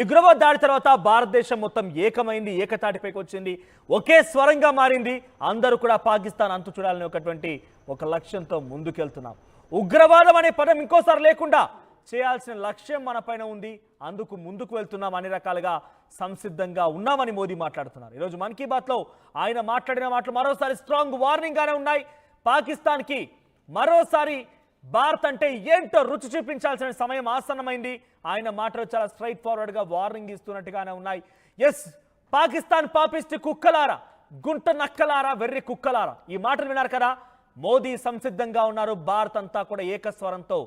ఉగ్రవాద దాడి తర్వాత భారతదేశం మొత్తం ఏకమైంది, ఏకతాటిపైకి వచ్చింది, ఒకే స్వరంగా మారింది. అందరూ కూడా పాకిస్తాన్ అంతు చూడాలని ఒక లక్ష్యంతో ముందుకెళ్తున్నాం. ఉగ్రవాదం అనే పదం ఇంకోసారి లేకుండా చేయాల్సిన లక్ష్యం మన పైన ఉంది. అందుకు ముందుకు వెళ్తున్నాం, అన్ని రకాలుగా సంసిద్ధంగా ఉన్నామని మోదీ మాట్లాడుతున్నారు. ఈరోజు మన్ కీ బాత్లో ఆయన మాట్లాడిన మాటలు మరోసారి స్ట్రాంగ్ వార్నింగ్ గానే ఉన్నాయి. పాకిస్తాన్కి మరోసారి భారత్ అంటే ఏంటో రుచి చూపించాల్సిన సమయం ఆసన్నమైంది. ఆయన మాటలు చాలా స్ట్రైట్ ఫార్వర్డ్ గా వార్నింగ్ ఇస్తున్నట్టుగానే ఉన్నాయి. ఎస్, పాకిస్తాన్ పాపిస్ట్ కుక్కలారా, గుంట నక్కలారా, వెర్రి కుక్కలారా, ఈ మాటలు విన్నారు కదా. మోదీ సంసిద్ధంగా ఉన్నారు. భారత్ అంతా కూడా ఏకస్వరంతో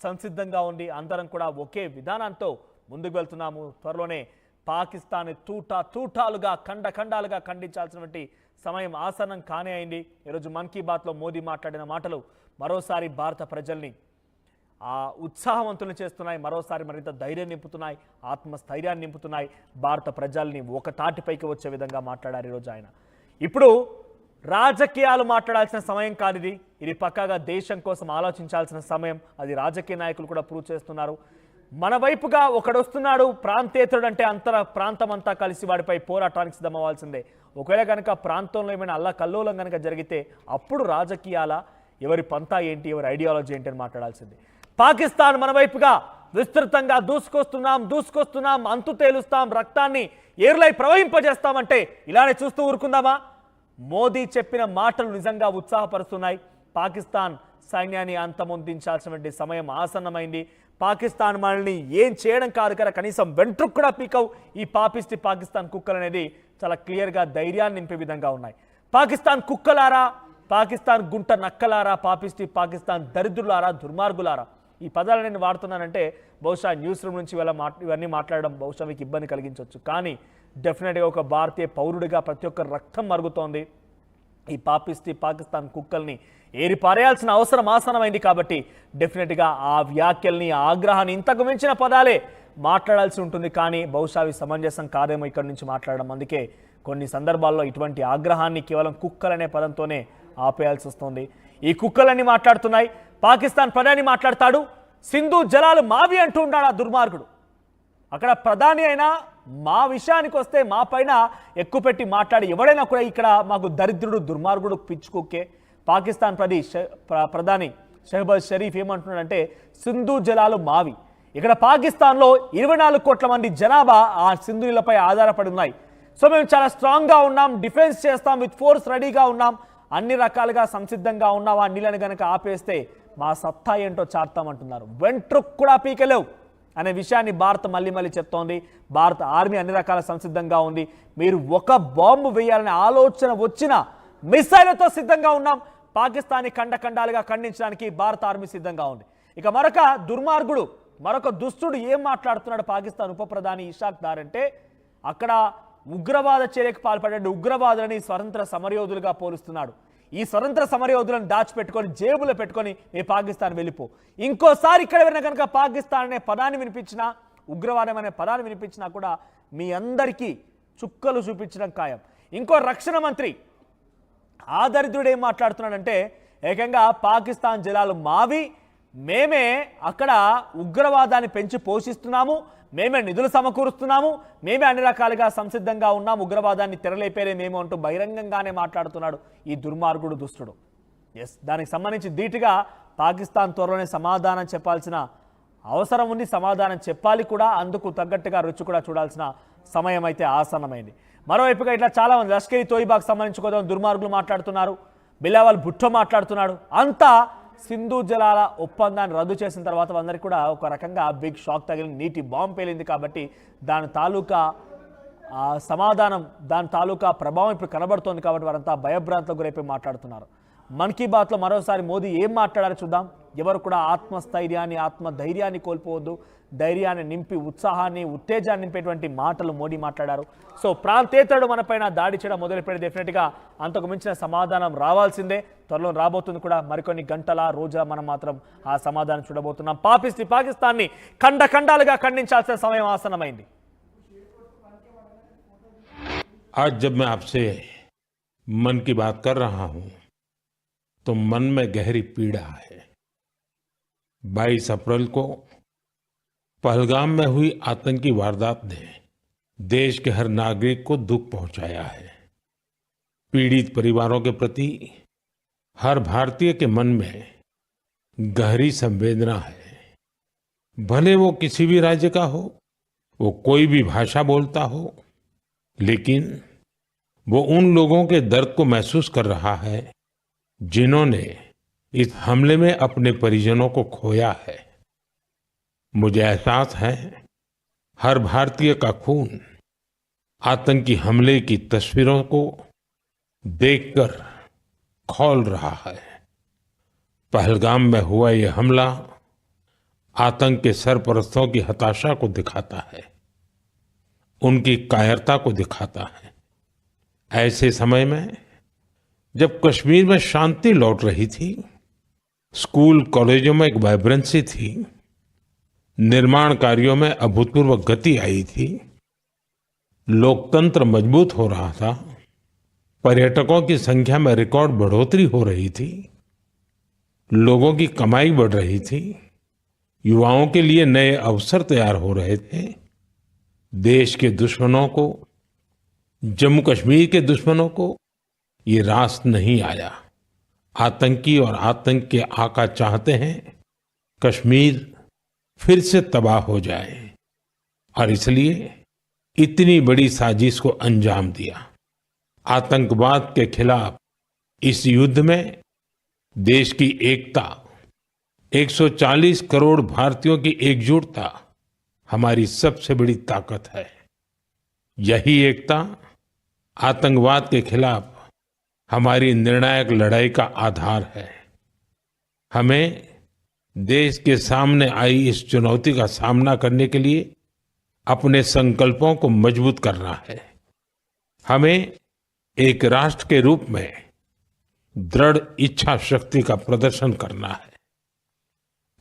సంసిద్ధంగా ఉంది. అందరం కూడా ఒకే విధానంతో ముందుకు వెళ్తున్నాము. త్వరలోనే పాకిస్తాన్ తూటాలుగా ఖండాలుగా ఖండించాల్సినటువంటి సమయం ఆసన్నం కానే అయింది. ఈరోజు మన్ కీ బాత్లో మోదీ మాట్లాడిన మాటలు మరోసారి భారత ప్రజల్ని ఉత్సాహవంతులు చేస్తున్నాయి. మరోసారి మరింత ధైర్యం నింపుతున్నాయి, ఆత్మస్థైర్యాన్ని నింపుతున్నాయి. భారత ప్రజల్ని ఒక తాటిపైకి వచ్చే విధంగా మాట్లాడారు ఈరోజు ఆయన. ఇప్పుడు రాజకీయాలు మాట్లాడాల్సిన సమయం కాదు ఇది పక్కాగా దేశం కోసం ఆలోచించాల్సిన సమయం. అది రాజకీయ నాయకులు కూడా ప్రూవ్ చేస్తున్నారు. మన వైపుగా ఒకడు వస్తున్నాడు, ప్రాంతేతరుడు అంటే అంతర ప్రాంతం అంతా కలిసి వాడిపై పోరాటానికి సిద్ధమవ్వాల్సిందే. ఒకవేళ కనుక ప్రాంతంలో ఏమైనా అల్లకల్లోలం కనుక జరిగితే అప్పుడు రాజకీయాల ఎవరి పంతా ఏంటి, ఎవరి ఐడియాలజీ ఏంటి అని మాట్లాడాల్సిందే. పాకిస్తాన్ మన వైపుగా విస్తృతంగా దూసుకొస్తున్నాం, అంతు తేలుస్తాం, రక్తాన్ని ఏర్లై ప్రవహింపజేస్తామంటే ఇలానే చూస్తూ ఊరుకుందామా? మోదీ చెప్పిన మాటలు నిజంగా ఉత్సాహపరుస్తున్నాయి. పాకిస్తాన్ సైన్యాన్ని అంతమొందించాల్సినటువంటి సమయం ఆసన్నమైంది. పాకిస్తాన్ మనల్ని ఏం చేయడం కాదు కదా, కనీసం వెంట్రుకు కూడా పీకవు ఈ పాకిస్తాన్ కుక్కలు అనేది చాలా క్లియర్గా ధైర్యాన్ని నింపే విధంగా ఉన్నాయి. పాకిస్తాన్ కుక్కలారా, పాకిస్తాన్ గుంట నక్కలారా, పాకిస్తాన్ దరిద్రులారా, దుర్మార్గులారా, ఈ పదాలు నేను వాడుతున్నానంటే బహుశా న్యూస్ రూమ్ నుంచి ఇవన్నీ మాట్లాడడం బహుశా మీకు ఇబ్బంది కలిగించవచ్చు. కానీ డెఫినెట్గా ఒక భారతీయ పౌరుడిగా ప్రతి ఒక్క రక్తం మరుగుతోంది. ఈ పాకిస్తాన్ కుక్కల్ని ఏరి పారేయాల్సిన అవసరం ఆసనమైంది. కాబట్టి డెఫినెట్గా ఆ వ్యాఖ్యల్ని, ఆగ్రహాన్ని, ఇంతకు మించిన పదాలే మాట్లాడాల్సి ఉంటుంది. కానీ బహుశా అవి సమంజసం కాదేమో ఇక్కడి నుంచి మాట్లాడడం. అందుకే కొన్ని సందర్భాల్లో ఇటువంటి ఆగ్రహాన్ని కేవలం కుక్కలనే పదంతోనే ఆపేయాల్సి వస్తుంది. ఈ కుక్కలన్నీ మాట్లాడుతున్నాయి. పాకిస్తాన్ ప్రధాని మాట్లాడతాడు, సింధు జలాలు మావి అంటూ ఉన్నాడు ఆ దుర్మార్గుడు. అక్కడ ప్రధాని అయినా మా విషయానికి వస్తే మా పైన ఎక్కువ పెట్టి మాట్లాడి ఎవడైనా కూడా ఇక్కడ మాకు దరిద్రుడు, దుర్మార్గుడు, పిచ్చుకోకే. పాకిస్తాన్ ప్రధాని షహబాజ్ షరీఫ్ ఏమంటున్నాడంటే సింధు జలాలు మావి. ఇక్కడ పాకిస్తాన్లో 24 కోట్ల మంది జనాభా ఆ సింధు నీళ్ళపై ఆధారపడి ఉన్నాయి. సో మేము చాలా స్ట్రాంగ్గా ఉన్నాం, డిఫెన్స్ చేస్తాం, విత్ ఫోర్స్ రెడీగా ఉన్నాం, అన్ని రకాలుగా సంసిద్ధంగా ఉన్నాం. ఆ నీళ్ళని కనుక ఆపేస్తే మా సత్తా ఏంటో చాటుతామంటున్నారు. వెంట్రుకు కూడా పీకలేవు అనే విషయాన్ని భారత్ మళ్ళీ చెప్తోంది. భారత ఆర్మీ అన్ని రకాల సంసిద్ధంగా ఉంది. మీరు ఒక బాంబు వేయాలనే ఆలోచన వచ్చిన మిసైళ్లతో సిద్ధంగా ఉన్నాం. పాకిస్తాన్ని ఖండాలుగా ఖండించడానికి భారత ఆర్మీ సిద్ధంగా ఉంది. ఇక మరొక దుష్టుడు ఏం మాట్లాడుతున్నాడు పాకిస్తాన్ ఉప ప్రధాని ఇషాక్ దార్ అంటే, అక్కడ ఉగ్రవాద చర్యకు పాల్పడే ఉగ్రవాదులని స్వతంత్ర సమరయోధులుగా పోలుస్తున్నాడు. ఈ స్వతంత్ర సమరయోధులను దాచిపెట్టుకొని జేబులో పెట్టుకొని మీ పాకిస్తాన్ వెళ్ళిపో. ఇంకోసారి ఇక్కడ వెళ్ళిన కనుక పాకిస్తాన్ అనే పదాన్ని వినిపించినా, ఉగ్రవాదం అనే పదాన్ని వినిపించినా కూడా మీ అందరికీ చుక్కలు చూపించడం ఖాయం. ఇంకో రక్షణ మంత్రి ఆ దరిద్రుడు ఏం మాట్లాడుతున్నాడంటే, ఏకంగా పాకిస్తాన్ జలాలు మావి, మేమే అక్కడ ఉగ్రవాదాన్ని పెంచి పోషిస్తున్నాము, మేమే నిధులు సమకూరుస్తున్నాము, మేమే అన్ని రకాలుగా సంసిద్ధంగా ఉన్నాం, ఉగ్రవాదాన్ని తెరలేపేరే మేము అంటూ బహిరంగంగానే మాట్లాడుతున్నాడు ఈ దుర్మార్గుడు, దుష్టుడు. ఎస్, దానికి సంబంధించి ధీటుగా పాకిస్తాన్ త్వరలోనే సమాధానం చెప్పాల్సిన అవసరం ఉంది, సమాధానం చెప్పాలి కూడా. అందుకు తగ్గట్టుగా రుచి కూడా చూడాల్సిన సమయం అయితే ఆసన్నమైంది. మరోవైపుగా ఇట్లా చాలా మంది లష్కర్ తోయిబాకు సంబంధించి కొంత దుర్మార్గులు మాట్లాడుతున్నారు, బిలావల్ భుట్టో మాట్లాడుతున్నాడు. అంతా సింధు జలాల ఒప్పందాన్ని రద్దు చేసిన తర్వాత అందరికీ కూడా ఒక రకంగా బిగ్ షాక్ తగిలింది, నీటి బాంబు పేలింది. కాబట్టి దాని తాలూకా సమాధానం, దాని తాలూకా ప్రభావం ఇప్పుడు కనబడుతోంది. కాబట్టి వారంతా భయభ్రాంతులకు గురైపోయి మాట్లాడుతున్నారు. మన్ కీ బాత్లో మరోసారి మోదీ ఏం మాట్లాడారో చూద్దాం. ఎవరు కూడా ఆత్మస్థైర్యాన్ని, ఆత్మధైర్యాన్ని కోల్పోవద్దు, ధైర్యాన్ని నింపి ఉత్సాహాన్ని, ఉత్తేజాన్ని నింపేటువంటి మాటలు మోడీ మాట్లాడారు. సో ప్రాంతేతరుడు మనపైన దాడి చేయడం మొదలుపెట్టి డెఫినెట్గా అంతకు మించిన సమాధానం రావాల్సిందే. త్వరలో రాబోతుంది కూడా. మరికొన్ని గంటల రోజుల మనం మాత్రం ఆ సమాధానం చూడబోతున్నాం. పాకిస్తాన్ని ఖండాలుగా ఖండించాల్సిన సమయం ఆసన్నమైంది. आज जब मैं आपसे मन की बात कर रहा हूं तो मन में गहरी पीड़ा है। 22 अप्रैल को पहलगाम में हुई आतंकी वारदात ने देश के हर नागरिक को दुख पहुंचाया है। पीड़ित परिवारों के प्रति हर भारतीय के मन में गहरी संवेदना है। भले वो किसी भी राज्य का हो, वो कोई भी भाषा बोलता हो, लेकिन वो उन लोगों के दर्द को महसूस कर रहा है जिन्होंने इस हमले में अपने परिजनों को खोया है। मुझे एहसास है हर भारतीय का खून आतंकी हमले की तस्वीरों को देखकर खौल रहा है। पहलगाम में हुआ ये हमला आतंक के सरपरस्तों की हताशा को दिखाता है, उनकी कायरता को दिखाता है। ऐसे समय में जब कश्मीर में शांति लौट रही थी, स्कूल कॉलेजों में एक वाइब्रेंसी थी, निर्माण कार्यों में अभूतपूर्व गति आई थी, लोकतंत्र मजबूत हो रहा था, पर्यटकों की संख्या में रिकॉर्ड बढ़ोतरी हो रही थी, लोगों की कमाई बढ़ रही थी, युवाओं के लिए नए अवसर तैयार हो रहे थे, देश के दुश्मनों को, जम्मू कश्मीर के दुश्मनों को ये रास नहीं आया। आतंकी और आतंक के आका चाहते हैं कश्मीर फिर से तबाह हो जाए और इसलिए इतनी बड़ी साजिश को अंजाम दिया। आतंकवाद के खिलाफ इस युद्ध में देश की एकता, 140 करोड़ भारतीयों की एकजुटता हमारी सबसे बड़ी ताकत है। यही एकता आतंकवाद के खिलाफ हमारी निर्णायक लड़ाई का आधार है। हमें देश के सामने आई इस चुनौती का सामना करने के लिए अपने संकल्पों को मजबूत करना है। हमें एक राष्ट्र के रूप में दृढ़ इच्छा शक्ति का प्रदर्शन करना है।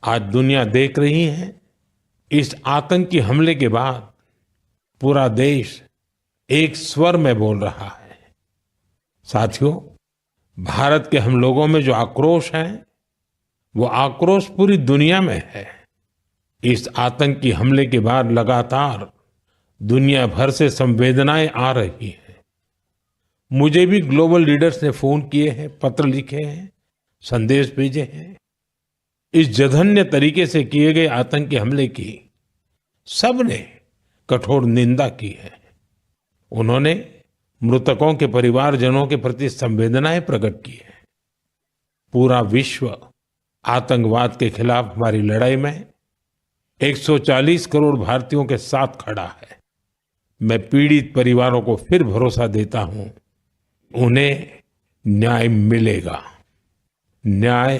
आज दुनिया देख रही है, इस आतंकी हमले के बाद पूरा देश एक स्वर में बोल रहा है। साथियों, भारत के हम लोगों में जो आक्रोश है, वो आक्रोश पूरी दुनिया में है। इस आतंकी हमले के बाद लगातार दुनिया भर से संवेदनाएं आ रही हैं। मुझे भी ग्लोबल लीडर्स ने फोन किए हैं, पत्र लिखे हैं, संदेश भेजे हैं। इस जघन्य तरीके से किए गए आतंकी हमले की सबने कठोर निंदा की है। उन्होंने मृतकों के परिवारजनों के प्रति संवेदनाएं प्रकट की है। पूरा विश्व आतंकवाद के खिलाफ हमारी लड़ाई में 140 करोड़ भारतीयों के साथ खड़ा है। मैं पीड़ित परिवारों को फिर भरोसा देता हूं, उन्हें न्याय मिलेगा, न्याय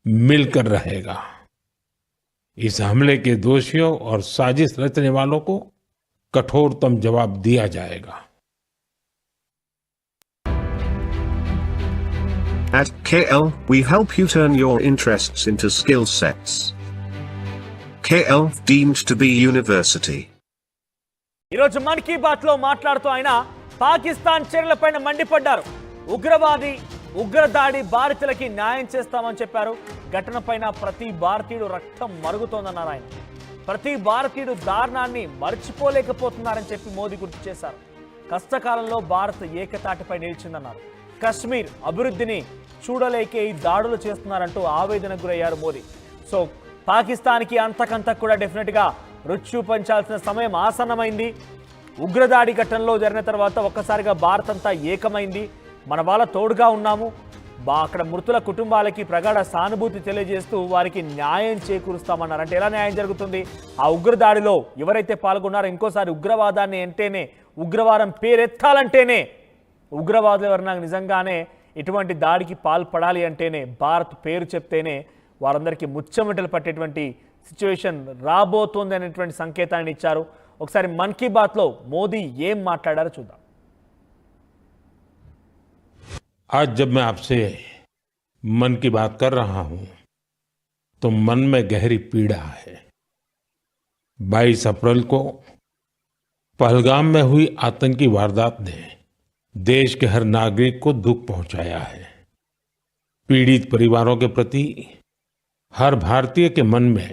मिलकर रहेगा। इस हमले के दोषियों और साजिश रचने वालों को कठोरतम जवाब दिया जाएगा। At KL, we help you turn your interests into skill sets. KL deemed to be university. ఈరోజు మన్ కీ బాత్ లో మాట్లాడుతూ ఆయన పాకిస్తాన్ చర్యలపైన మండిపడ్డారు. ఉగ్రదాడి బాధితులకి న్యాయం చేస్తామని చెప్పారు. ఘటనపైన ప్రతి భారతీయుడు రక్తం మరుగుతోందన్నారు ఆయన. ప్రతి భారతీయుడు దారుణాన్ని మర్చిపోలేకపోతున్నారని చెప్పి మోదీ గుర్తు చేశారు. కష్టకాలంలో భారత్ ఏకతాటిపై నిలిచిందన్నారు. కశ్మీర్ అభివృద్ధిని చూడలేక ఈ దాడులు చేస్తున్నారంటూ ఆవేదనకు గురయ్యారు మోదీ. సో పాకిస్తాన్కి అంతకంత కూడా డెఫినెట్గా రుచి చూపించాల్సిన సమయం ఆసన్నమైంది. ఉగ్రదాడి ఘటనలో జరిగిన తర్వాత ఒక్కసారిగా భారత్ అంతా ఏకమైంది. మన వాళ్ళ తోడుగా ఉన్నాము. అక్కడ మృతుల కుటుంబాలకి ప్రగాఢ సానుభూతి తెలియజేస్తూ వారికి న్యాయం చేకూరుస్తామన్నారు. అంటే ఎలా న్యాయం జరుగుతుంది? ఆ ఉగ్రదాడిలో ఎవరైతే పాల్గొన్నారో ఇంకోసారి ఉగ్రవాదాన్ని అంటేనే, ఉగ్రవాదం పేరెత్తాలంటేనే, ఉగ్రవాదులు ఎవరన్నా నిజంగానే ఇటువంటి దాడికి పాల్పడాలి అంటేనే, భారత్ పేరు చెప్తేనే వారందరికీ ముచ్చెమటలు పట్టేటువంటి సిచ్యువేషన్ రాబోతోంది అనేటువంటి సంకేతాన్ని ఇచ్చారు. ఒకసారి మన్ కీ బాత్లో మోదీ ఏం మాట్లాడారో చూద్దాం. आज जब मैं आपसे मन की बात कर रहा हूं तो मन में गहरी पीड़ा है। 22 अप्रैल को पहलगाम में हुई आतंकी वारदात ने देश के हर नागरिक को दुख पहुंचाया है। पीड़ित परिवारों के प्रति हर भारतीय के मन में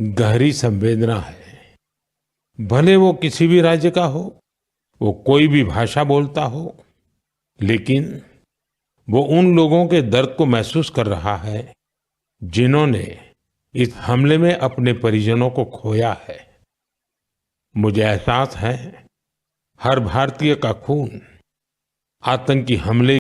गहरी संवेदना है। भले वो किसी भी राज्य का हो, वो कोई भी भाषा बोलता हो, लेकिन वो उन लोगों के दर्द को महसूस कर रहा है जिन्होंने इस हमले में अपने परिजनों को खोया है। मुझे एहसास है हर भारतीय का खून आतंकी हमले